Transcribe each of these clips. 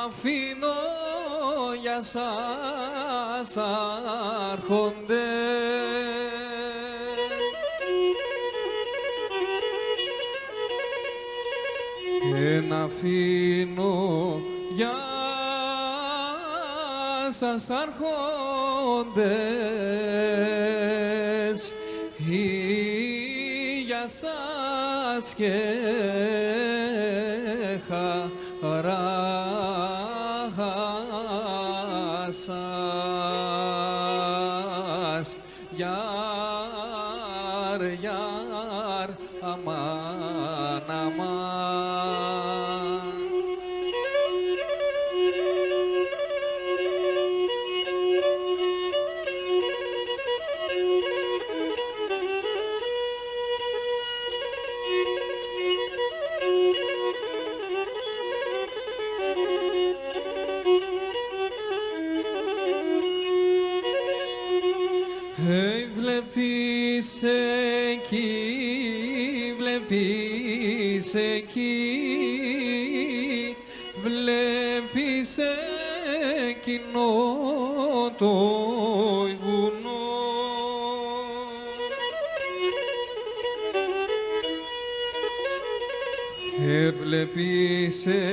αφήνω για σας άρχοντες. Και να αφήνω για σας άρχοντες ή για σας και χαρά σας. Γιάρ, γιάρ, αμάν, αμάν. Βλέπεις εκεί, βλέπεις εκείνο το βουνό. Βλέπεις εκείνο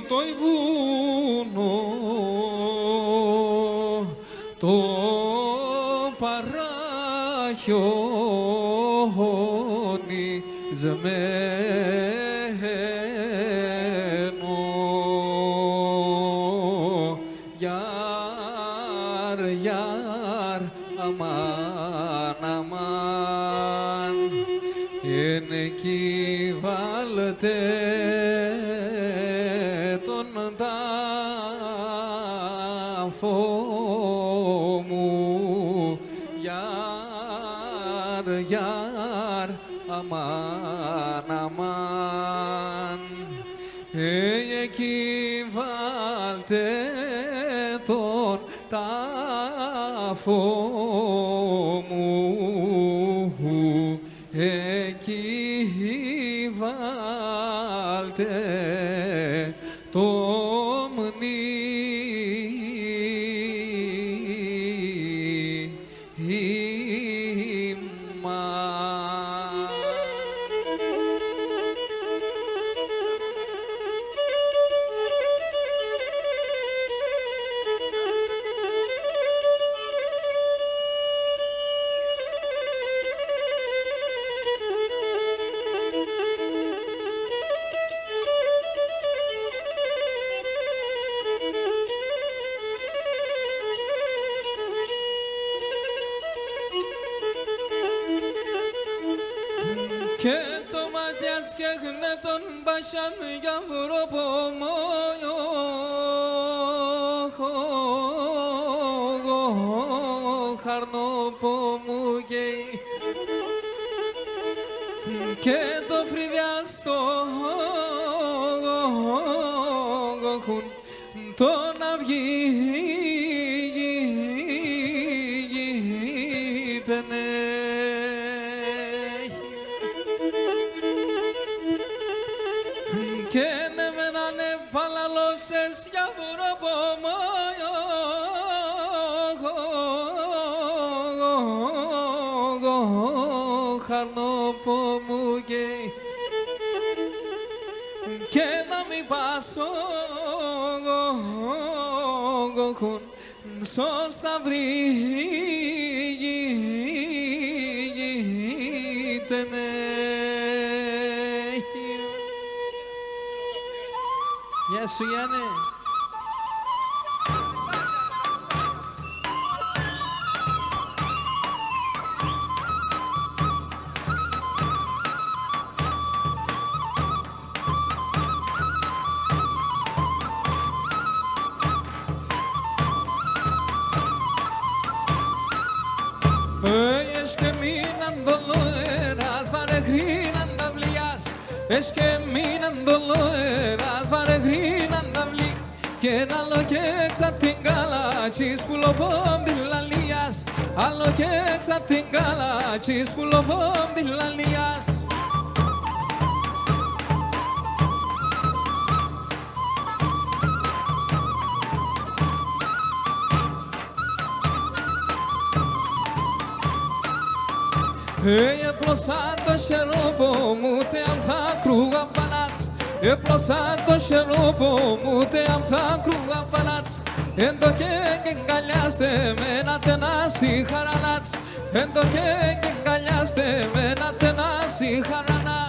το βουνό, το παραχιονισμένο. Γιάρ, γιάρ, αμάν, αμάν. Εν εκεί βάλτε τον τάφο μου. Γιάρ, γιάρ, αμάν, αμάν. Εκεί βάλτε τον τάφο μου, εκεί βάλτε το και το ματιάτς και γνε τον Πασιάν για βροπομό. Χαρνοπομού και το φρυδιάστο τον αυγήτενε. Και ναι μεν ανεπαλαλώσες για βροπομό. Χαρνοπομού και να μην πάσω σωστά βρήγητενε. Γεια σου Γιάννη. Es que minan doloras varegrinan davlias. Es que minan doloras varegrinan davli. και ένα άλλο και έξω την καλάτσις που λοπόμ τη λαλίας, άλλο και έξω την καλάτσις που λοπόμ τη λαλίας. Έπλωσαν το σερόπο μου τε αν θα κρούγα παλάτς, έπλωσαν το σερόπο μου τε αν θα κρούγα παλάτς, εν το και εγκαλιάστε με ένα τενάσι χαρανάτς, εν το και εγκαλιάστε με ένα τενάσι χαρανάτς.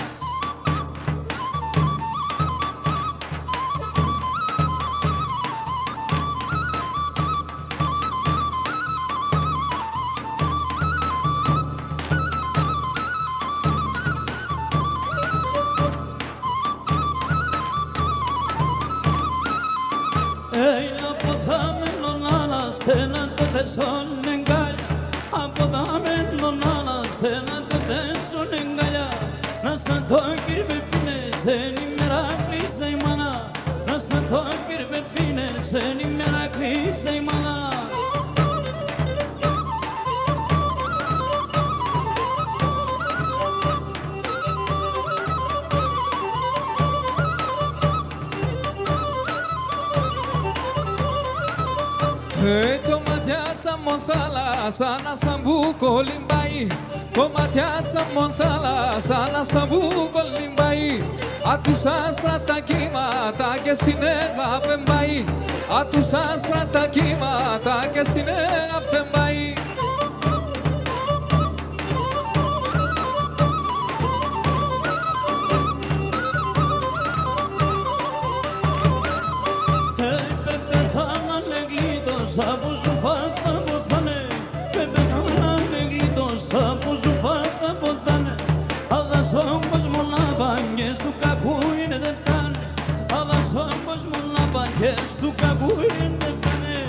Στένα το τεσόν εγκάλια, από δάμενον άλλα στένα το τεσόν εγκάλια. Να σαν το κύριε πίνες, εν ημέρα κλείσα η μάνα. Να σαν το κύριε πίνες, εν ημέρα κλείσα η μάνα. Το ματιάτσα μου θάλασσα να σαν μπούκο λιμπαεί, το ματιάτσα μου θάλασσα να σαν μπούκο λιμπαεί, απ' τους άσπρα τα κύματα και συνέχα πεμπαεί, απ' τους άσπρα τα κύματα και συνέχα πεμπαεί. Από σου πάτα ποθάνε, πεθάνανε γλίτωσα από σου πάτα ποθάνε. Αδας όμως μολά μπαγκές του κακού είναι δε φτάνε, αδας όμως μολά μπαγκές του κακού είναι δε φτάνε.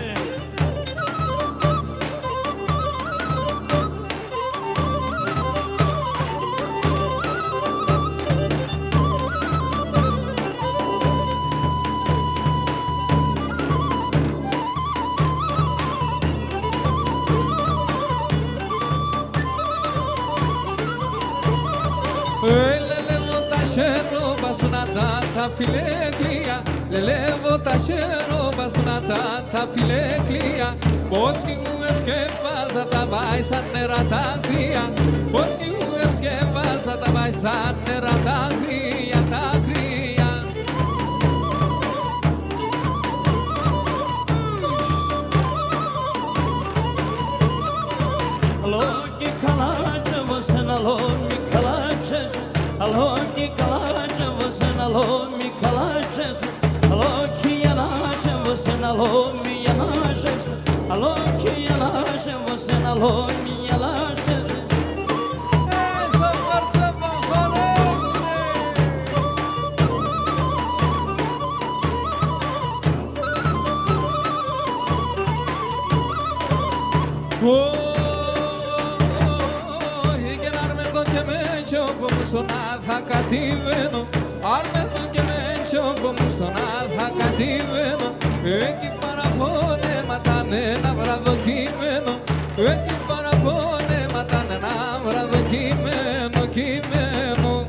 Τα φιλέκλια, λελεύω τα σέρωπα σνατά τα φιλέκλια. Πώς κοιγούες και βάλτσα τα βάει σαν νερά τα κρύα, πώς κοιγούες και βάλτσα τα βάει σαν νερά τα κρύα, τα κρύα. Alo ki kalaca văsân, alo mi kalaca, alo ki kalaca văsân, alo mi kalaca, alo ki yanaca văsân, alo mi yanaca, alo ki yanaca văsân, alo mi yanaca. Să forță θα κατηβαίνω, αν με δω και με τσόκο μου στον θα κατηβαίνω. Εκεί παραφωνέματα ένα βραδοκείμενο, εκεί παραφωνέματα ένα βραδοκείμενο, κείμενο.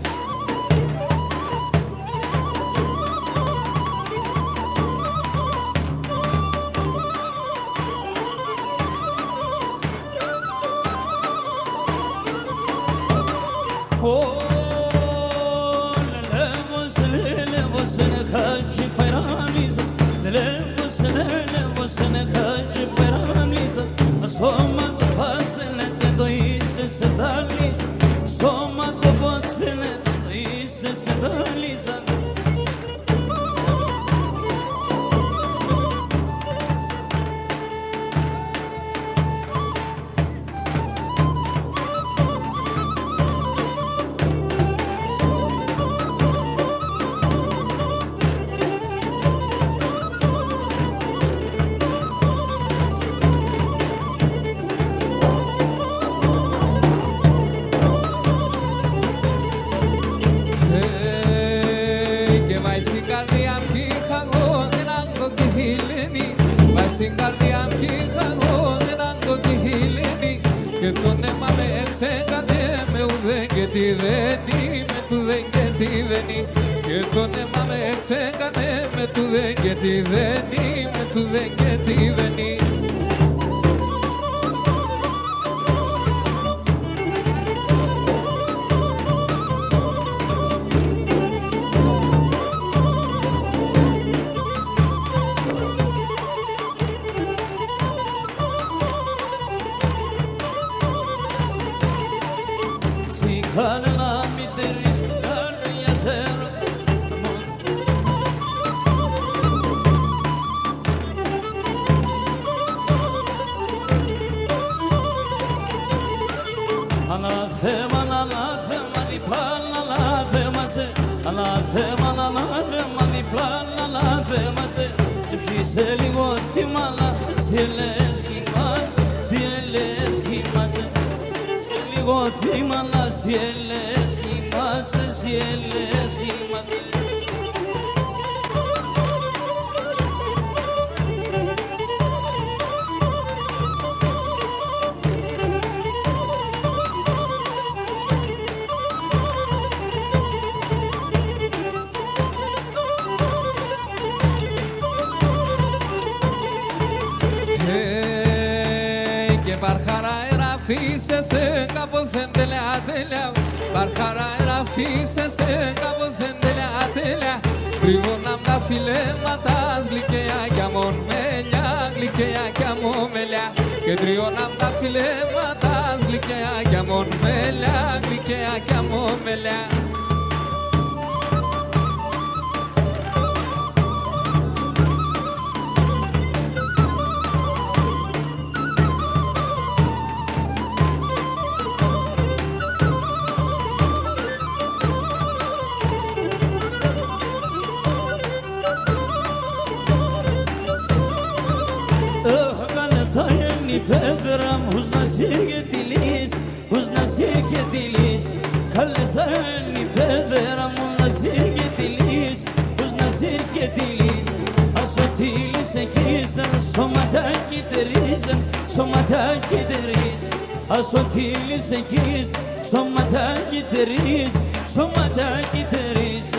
στην καρδιά μου κι είχα εγώ έναν κοκκινή και τον αίμα με εξέκανε με ουδέ και τι δεν είμαι του δε και τι δεν είναι και τον αίμα με εξέκανε με του δε και τι δεν είμαι του δε και τι δεν είναι. Κανένα μητερής του καρδιά σε Ανάθεμα, ανάθεμα, διπλάν, ανάθεμα σε Ανάθεμα, ανάθεμα, διπλάν, ανάθεμα σε ψήσε λίγο θύμαλα, σιελές κοιμάσαι λίγο θύμαλα, σιελές κοιμάσαι Και παρχαρά εραφίσεσαι κάποθεν τελεατέλεια παρχαρά εραφίσεσαι κάποθεν τελεατέλεια κρύβωναν τα φιλέματα γλυκαία κι αμονμέλια γλυκαία κι αμομέλια και τριώναν τα φιλέματα γλυκαία κι αμονμέλια γλυκαία κι αμομέλια. Πέδρα μου, ως να σύρει τη λύση, ως να σύρει τη λύση. Καλέσαν η πέδρα μου να σύρει τη λύση, ως να σύρει τη λύση. Ας ό,τι λύσε κοίσταν, σωματάκι τερίζαν, σωματάκι τερίζει. Ας ό,τι λύσε κοίσταν, σωματάκι τερίζει, σωματάκι τερίζει.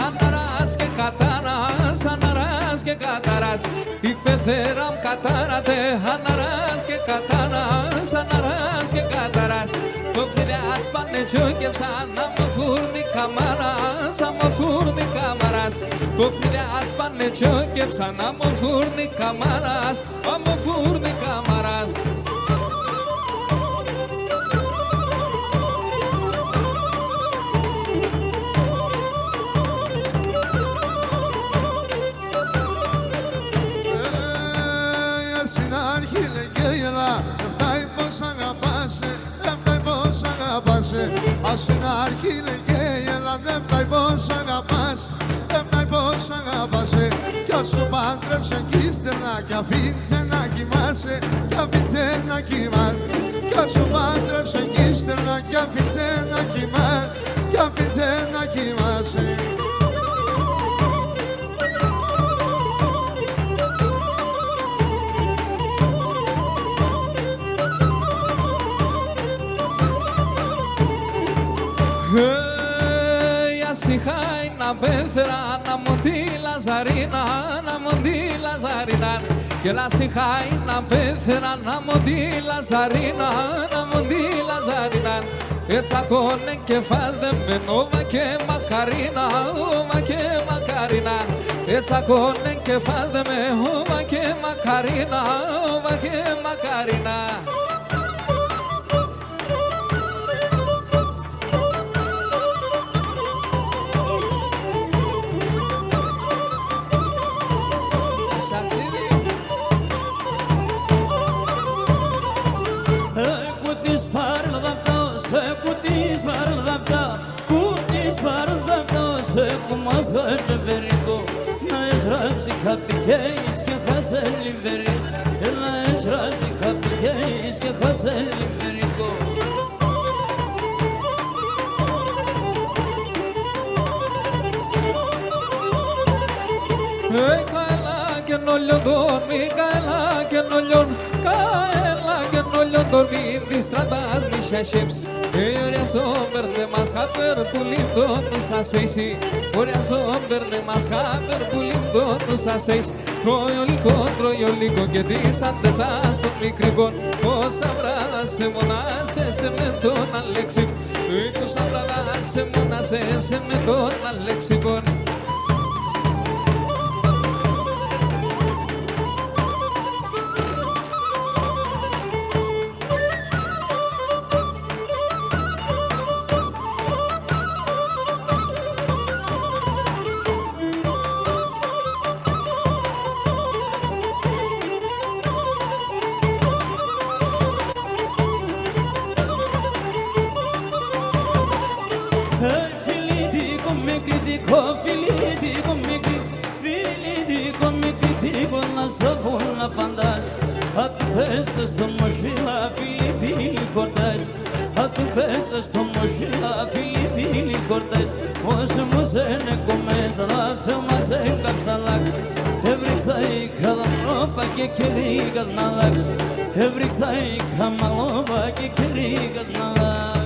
Αναράς και κατάρας, αναράς και κατάρας η πεθέρα μου κατάρατε, αναράς και κατάρας, αναράς και κατάρας το φιλιάτς πάνε τσόκεψαν, άμα φούρνη καμάρας, άμα φούρνη καμάρας το φιλιάτς πάνε τσόκεψαν, άμα φούρνη καμάρας, άμα φούρνη καμάρας. Ας στην αρχή λέγε έλα δεν φτάει πως αγαπάς, δεν φτάει πως αγαπάσαι κι ας σου πάντρεψε κι ύστερα κι αφήνσε να κοιμάσαι, κι αφήνσε να κοιμάσαι κι ας σου πάντρεψε κι ύστερα κι αφήνσε να κοιμάσαι, κι αφήνσε να κοιμάσαι. Ασυχάει να πέθρα να μου τη λαζαρίνα, να μου τη λαζαρίνα και ασυχάει να πέθρα να μου τη λαζαρίνα, να μου τη λαζαρίνα έτσι ακόνε και φάζde με νόβα και μακαρίνα, όβα και μακαρίνα έτσι ακόνε και φάζde με όβα και μακαρίνα, όβα και μακαρίνα. Να έγραψει καπικέης και χάσε λιβερή, να έγραψει Reis que José Limerico. Kaela que no lhe dormi, Kaela que no lhe dormi, distratas mi șeșeps. Ori somber de mascaper pulindo nu s-a seisi, ori somber de mascaper pulindo nu s-a seisi. Troiolico que disantețas tu mi crigon, o sabrada se monase se meton al lexim, tu sabrada se monase se meton al lexicon. Sto mochila fili cortais, a tu festas sto mochila fili cortais. Os musene começa a filmar sem capsalac. Every cada ropa que querigas nalax. Every cada ropa que querigas nalax.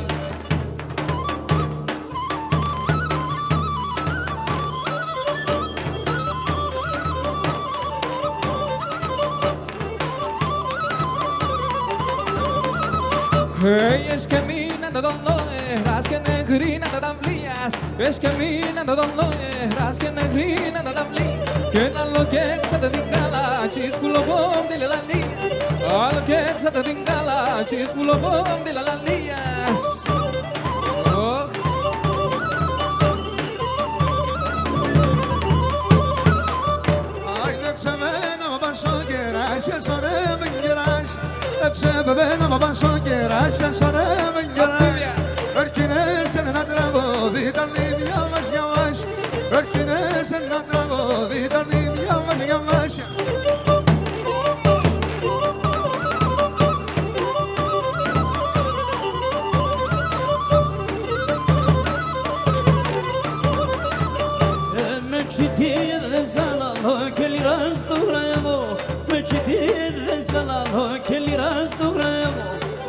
Es que mina de don lo ras que negrina de dan blias. Es que mina de don lo ras que negrina de dan blias. Que na lo que se te dingala chispulo bom de la lias. A lo que se te dingala chispulo bom de la lias. Ay de xemena ma ban so geraş sare ben geraş. Xemena ma ban so geraş sare ben geraş. Erkine sen nadravo di darnim yavaş yavaş. Erkine sen nadravo di darnim yavaş yavaş. Que liras do gremo,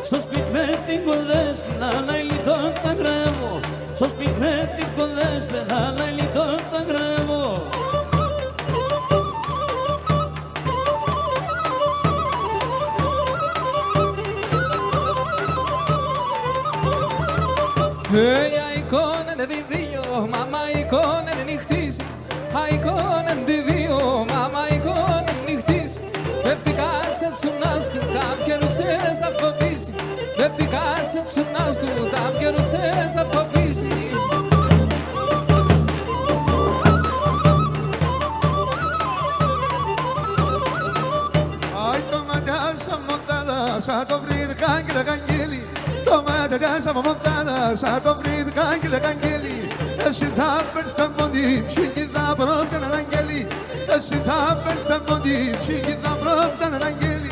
sos pigmenti con despedala e li tonta gremo, sos pigmenti con despedala e li tonta gremo. Hey, ikonen de dio, mama ikonen nichtis. Ikonen de dio, mama ikonen nichtis. Eficácia de sunasku, tam quero que seja fofice. Eficácia de sunasku, tam quero que seja fofice. Ay toma casa montada, sa dobrir cangle cangeli. Toma casa montada, sa dobrir cangle cangeli. Esitapel stambodim, shigida provda na angeli. Esitapel stambodim, shigida provda na angeli.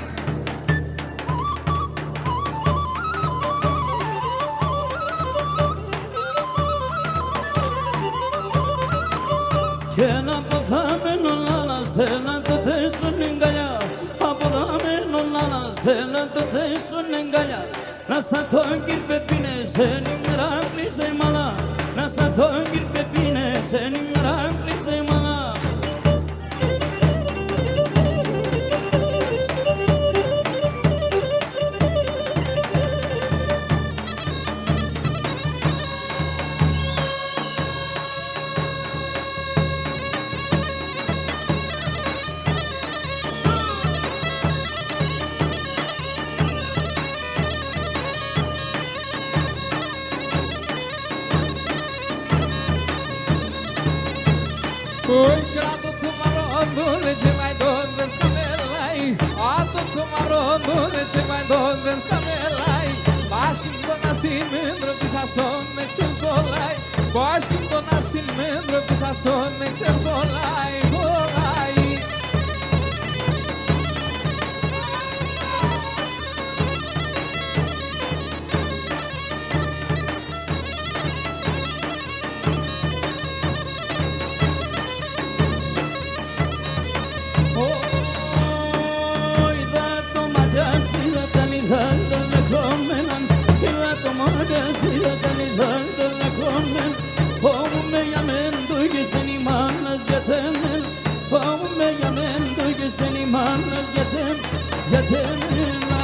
Que na pothame non lanas, te na to te sun enganya. Apodame non lanas, te na to te sun enganya. Nasa tongir pepine senin rapli semana. Nasa tongir pepine senin rapli semana. Oi, grato tumarondo, leche vai donde scamelai. Ato tumarondo, leche vai donde scamelai. Bașkim do nasin mendro pisason nexens volai. Bașkim do nasin mendro pisason nexens volai, volai. κατερίνα.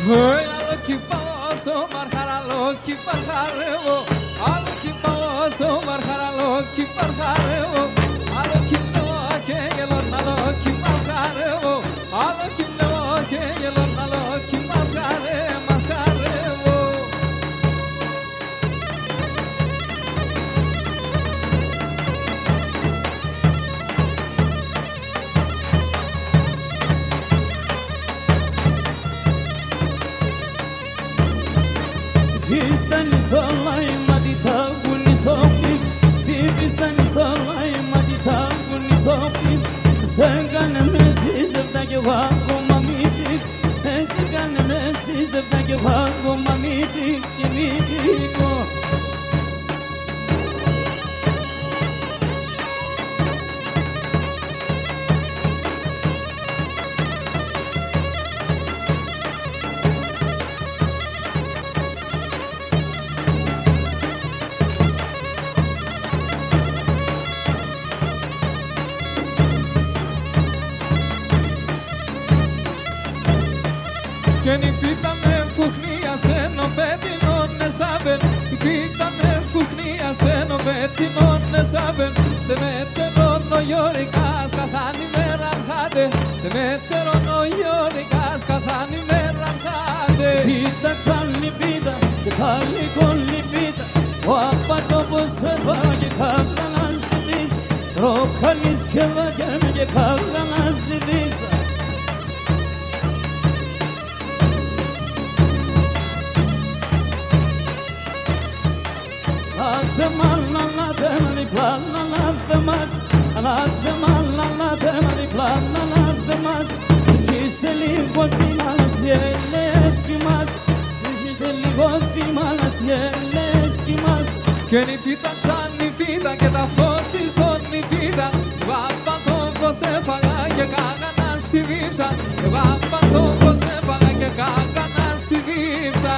Alo ki paso marharalo ki parharevo, alo ki paso marharalo ki parharevo, alo ki no ke yelon alo ki masharevo, alo ki no ke yelon alo ki masharevo. Vistani stolai madita guni sopi, vistani stolai madita guni sopi. Sengane mesizem da ke vago mamiti, sengane mesizem da ke vago mamiti, kimiko. Και νυχτήτα με φουχνία σε νοπέτινον εσάβεν, νυχτήτα με φουχνία σε νοπέτινον εσάβεν. Δε μέτερον ο Γιώρικας καθάν ημέραν χάτε, δε μέτερον ο Γιώρικας καθάν ημέραν χάτε. Κοίταξαν λιπίδα και πάλι κολυμπίδα, ο απατόπος έφαγε καύλα να ζητήψα, ροχαλής και βαγέμαι και καύλα να ζητήψα. Ανάθεμα, ανάθεμα, διπλάν, ανάθεμας, ανάθεμα, ανάθεμα, διπλάν, ανάθεμας. Ζήσε λίγο θύμα να σιέλες κοιμάς, ζήσε λίγο θύμα να σιέλες κοιμάς. Και νυχτήτα σαν νυχτήτα και τα φώτη στον νυχτήτα, εγώ απαντώκος έφαγα και κάγανα στη δίψα, εγώ απαντώκος έφαγα και κάγανα στη δίψα.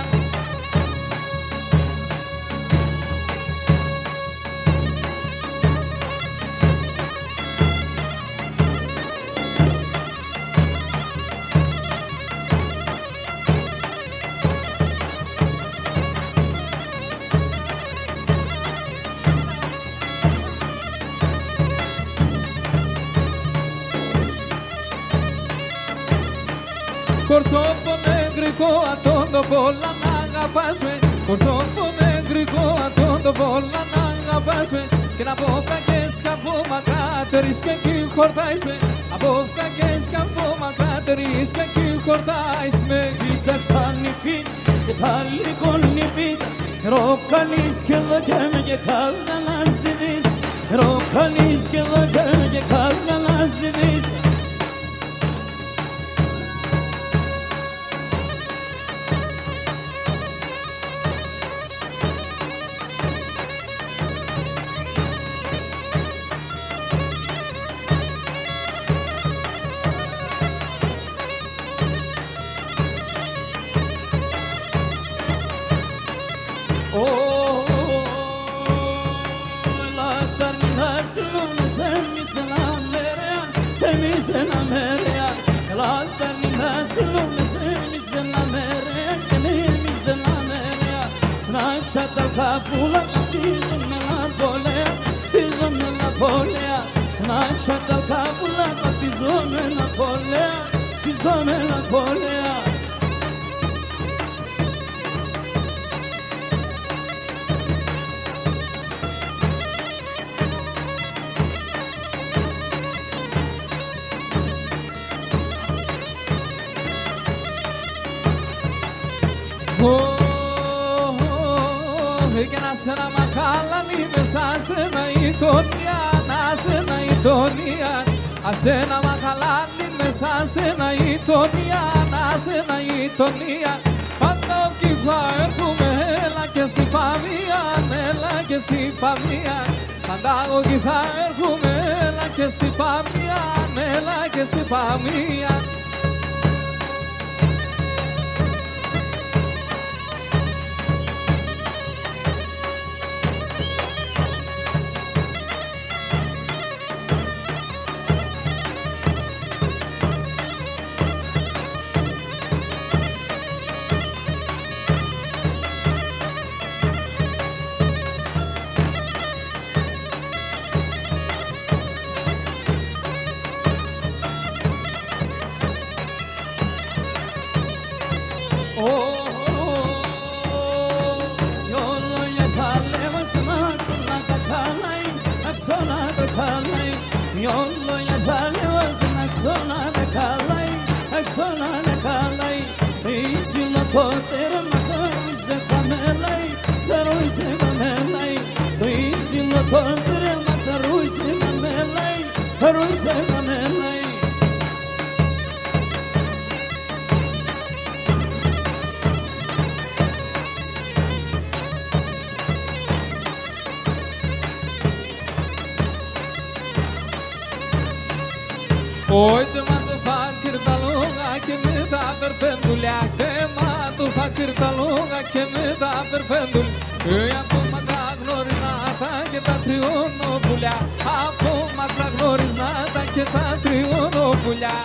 Κορτσόπο νεγρικό ατόντο πολλά να αγαπάς με, κορτσόπο νεγρικό ατόντο πολλά να αγαπάς με. Και να πω φκαγές καπό μακάτερης και εκεί χορτάεις με, από φκαγές καπό μακάτερης και εκεί χορτάεις με. Κοίταξαν νυχτήτα και πάλι κολυμπίδα, ροχαλής και βαγέμαι και καύλα να ζητήψα, ροχαλής και βαγέμαι και καύλα να ζητήψα. Capula, piso nella folea, piso nella folea, snaccia dal capula, piso nella folea, piso nella folea. Και να σε ένα μαχάλανι μέσα σε ένα ητονία, να σε ένα ητονία. Ας ένα μαχαλάνι μέσα σε ένα ητονία, να σε ένα ητονία. Πάντα εκεί θα έρχομαι, έλα και στη φαμία, έλα και στη φαμία. Πάντα εκεί θα έρχομαι, έλα και στη φαμία, έλα και στη φαμία. yollo yatali vazna xona ne kalai xona ne kalai izilo toter makaruse kamelai karuse kamelai izilo toter makaruse kamelai karuse kamelai Uite mă tu fac cârta lunga che mi da per pendulea Te mă tu fac cârta lunga che mi da per pendul Eu acum mă trag norinata che ta triuno bulea Acum mă trag norinata che ta triuno bulea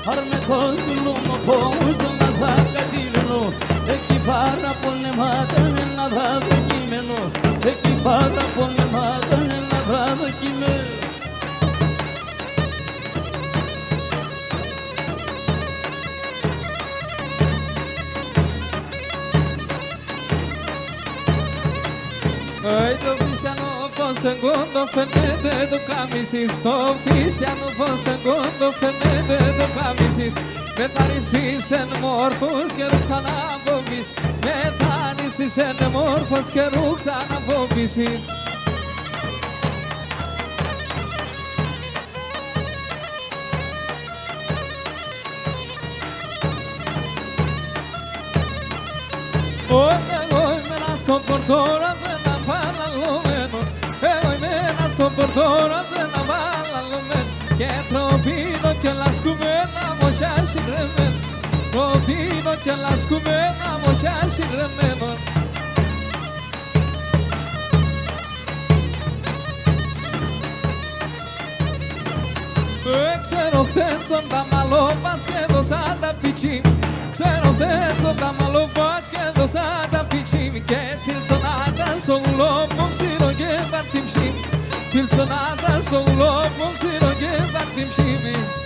Harme kondulu mo pomuzo na dhaka diveno Ekipara polne matane na dhaka kimeno Ekipara polne matane na dhaka kimeno Oi, do Cristiano for segundo femete do camisis Do Cristiano for segundo femete do camisis Metanisis en morphos que ruxana vovis Metanisis en morphos que ruxana vovisis Oi, menas por todas por todas en la bala lumen que provino que las comemos ya sin remen provino que las comemos ya sin remen Ξέρω χθέντσον τα μαλόπας και δώσα τα πιτσίμ Ξέρω χθέντσον τα μαλόπας και δώσα τα πιτσίμ Και τίλτσονάτα στο γλώπο ψήρω και βαρτιμψίμ Pilsonata sou lobo, siro que vai te